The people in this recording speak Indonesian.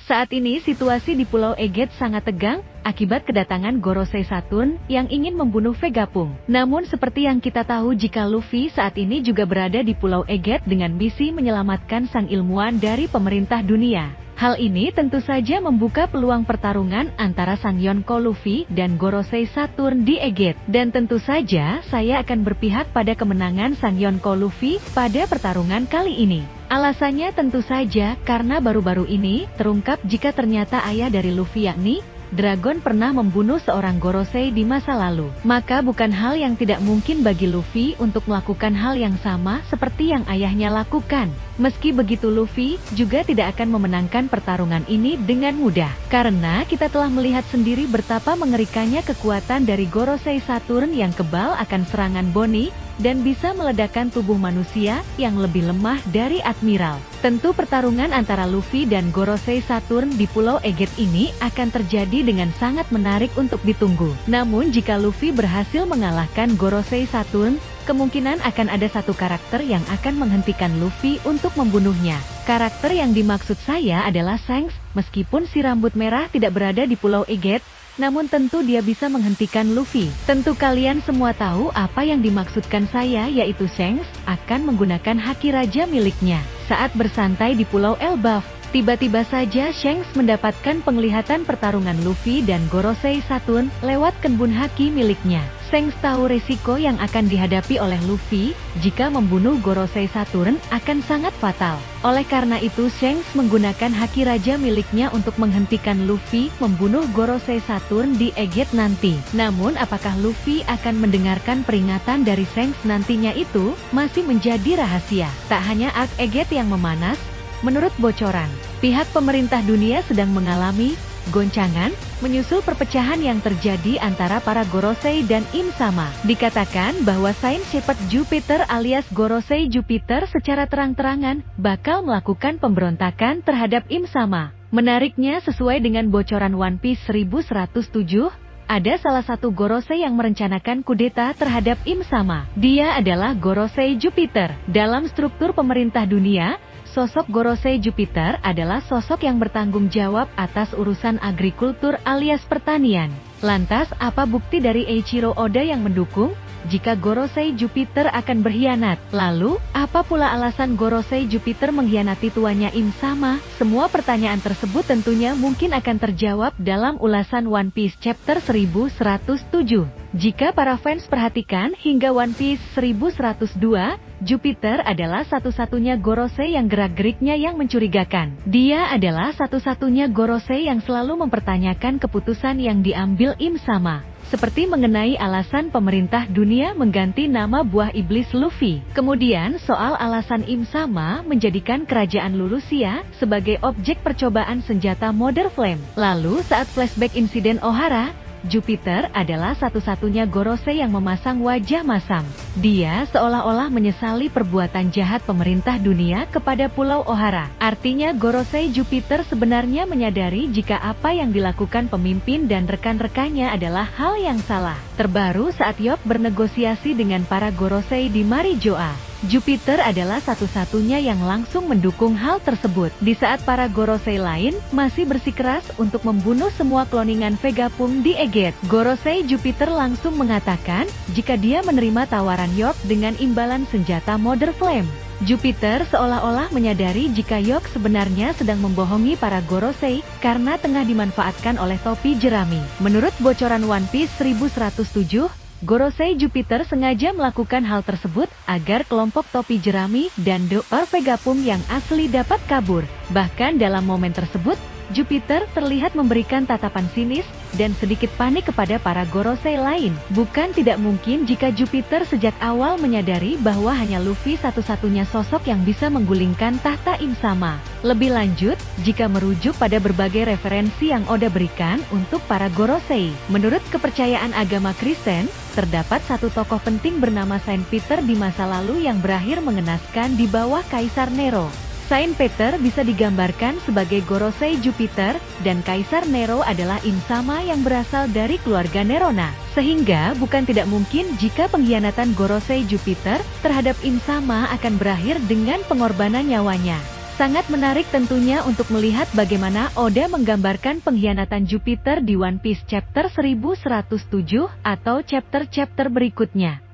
Saat ini situasi di Pulau Aegea sangat tegang, akibat kedatangan Gorosei Saturn yang ingin membunuh Vegapunk. Namun seperti yang kita tahu jika Luffy saat ini juga berada di Pulau Aegea dengan misi menyelamatkan sang ilmuwan dari pemerintah dunia. Hal ini tentu saja membuka peluang pertarungan antara sang Yonko Luffy dan Gorosei Saturn di Aegea. Dan tentu saja saya akan berpihak pada kemenangan sang Yonko Luffy pada pertarungan kali ini. Alasannya tentu saja karena baru-baru ini terungkap jika ternyata ayah dari Luffy yakni Dragon pernah membunuh seorang Gorosei di masa lalu. Maka bukan hal yang tidak mungkin bagi Luffy untuk melakukan hal yang sama seperti yang ayahnya lakukan. Meski begitu Luffy juga tidak akan memenangkan pertarungan ini dengan mudah. Karena kita telah melihat sendiri betapa mengerikannya kekuatan dari Gorosei Saturn yang kebal akan serangan Bonnie dan bisa meledakkan tubuh manusia yang lebih lemah dari Admiral. Tentu pertarungan antara Luffy dan Gorosei Saturn di Pulau Aegea ini akan terjadi dengan sangat menarik untuk ditunggu. Namun jika Luffy berhasil mengalahkan Gorosei Saturn, kemungkinan akan ada satu karakter yang akan menghentikan Luffy untuk membunuhnya. Karakter yang dimaksud saya adalah Shanks. Meskipun si rambut merah tidak berada di Pulau Aegea, namun tentu dia bisa menghentikan Luffy. Tentu kalian semua tahu apa yang dimaksudkan saya, yaitu Shanks akan menggunakan haki raja miliknya. Saat bersantai di Pulau Elbaf, tiba-tiba saja Shanks mendapatkan penglihatan pertarungan Luffy dan Gorosei Saturn lewat kenbun haki miliknya. Shanks tahu resiko yang akan dihadapi oleh Luffy jika membunuh Gorosei Saturn akan sangat fatal. Oleh karena itu Shanks menggunakan haki raja miliknya untuk menghentikan Luffy membunuh Gorosei Saturn di Aegea nanti. Namun apakah Luffy akan mendengarkan peringatan dari Shanks nantinya itu masih menjadi rahasia. Tak hanya Aegea yang memanas, menurut bocoran, pihak pemerintah dunia sedang mengalami goncangan, menyusul perpecahan yang terjadi antara para Gorosei dan Im Sama. Dikatakan bahwa Saint Shepherd Jupiter alias Gorosei Jupiter secara terang-terangan bakal melakukan pemberontakan terhadap Im Sama. Menariknya sesuai dengan bocoran One Piece 1107, ada salah satu Gorosei yang merencanakan kudeta terhadap Im Sama. Dia adalah Gorosei Jupiter. Dalam struktur pemerintah dunia, sosok Gorosei Jupiter adalah sosok yang bertanggung jawab atas urusan agrikultur alias pertanian. Lantas apa bukti dari Eiichiro Oda yang mendukung jika Gorosei Jupiter akan berkhianat? Lalu, apa pula alasan Gorosei Jupiter mengkhianati tuannya Im Sama? Semua pertanyaan tersebut tentunya mungkin akan terjawab dalam ulasan One Piece chapter 1107. Jika para fans perhatikan hingga One Piece 1102, Jupiter adalah satu-satunya Gorosei yang gerak-geriknya yang mencurigakan. Dia adalah satu-satunya Gorosei yang selalu mempertanyakan keputusan yang diambil Im Sama. Seperti mengenai alasan pemerintah dunia mengganti nama buah iblis Luffy. Kemudian soal alasan Im Sama menjadikan kerajaan Lulusia sebagai objek percobaan senjata Mother Flame. Lalu saat flashback insiden Ohara, Jupiter adalah satu-satunya Gorosei yang memasang wajah masam. Dia seolah-olah menyesali perbuatan jahat pemerintah dunia kepada Pulau Ohara. Artinya Gorosei Jupiter sebenarnya menyadari jika apa yang dilakukan pemimpin dan rekan-rekannya adalah hal yang salah. Terbaru saat Yop bernegosiasi dengan para Gorosei di Marijoa, Jupiter adalah satu-satunya yang langsung mendukung hal tersebut. Di saat para Gorosei lain masih bersikeras untuk membunuh semua kloningan Vegapunk di Aegea, Gorosei Jupiter langsung mengatakan jika dia menerima tawaran York dengan imbalan senjata Mother Flame. Jupiter seolah-olah menyadari jika York sebenarnya sedang membohongi para Gorosei karena tengah dimanfaatkan oleh topi jerami. Menurut bocoran One Piece 1107, Gorosei Jupiter sengaja melakukan hal tersebut agar kelompok topi jerami dan The Orc Vegapunk yang asli dapat kabur. Bahkan dalam momen tersebut, Jupiter terlihat memberikan tatapan sinis dan sedikit panik kepada para Gorosei lain. Bukan tidak mungkin jika Jupiter sejak awal menyadari bahwa hanya Luffy satu-satunya sosok yang bisa menggulingkan tahta Im Sama. Lebih lanjut, jika merujuk pada berbagai referensi yang Oda berikan untuk para Gorosei, menurut kepercayaan agama Kristen, terdapat satu tokoh penting bernama Saint Peter di masa lalu yang berakhir mengenaskan di bawah Kaisar Nero. Saint Peter bisa digambarkan sebagai Gorosei Jupiter, dan Kaisar Nero adalah Im Sama yang berasal dari keluarga Nerona. Sehingga bukan tidak mungkin jika pengkhianatan Gorosei Jupiter terhadap Im Sama akan berakhir dengan pengorbanan nyawanya. Sangat menarik tentunya untuk melihat bagaimana Oda menggambarkan pengkhianatan Jupiter di One Piece chapter 1107 atau chapter-chapter berikutnya.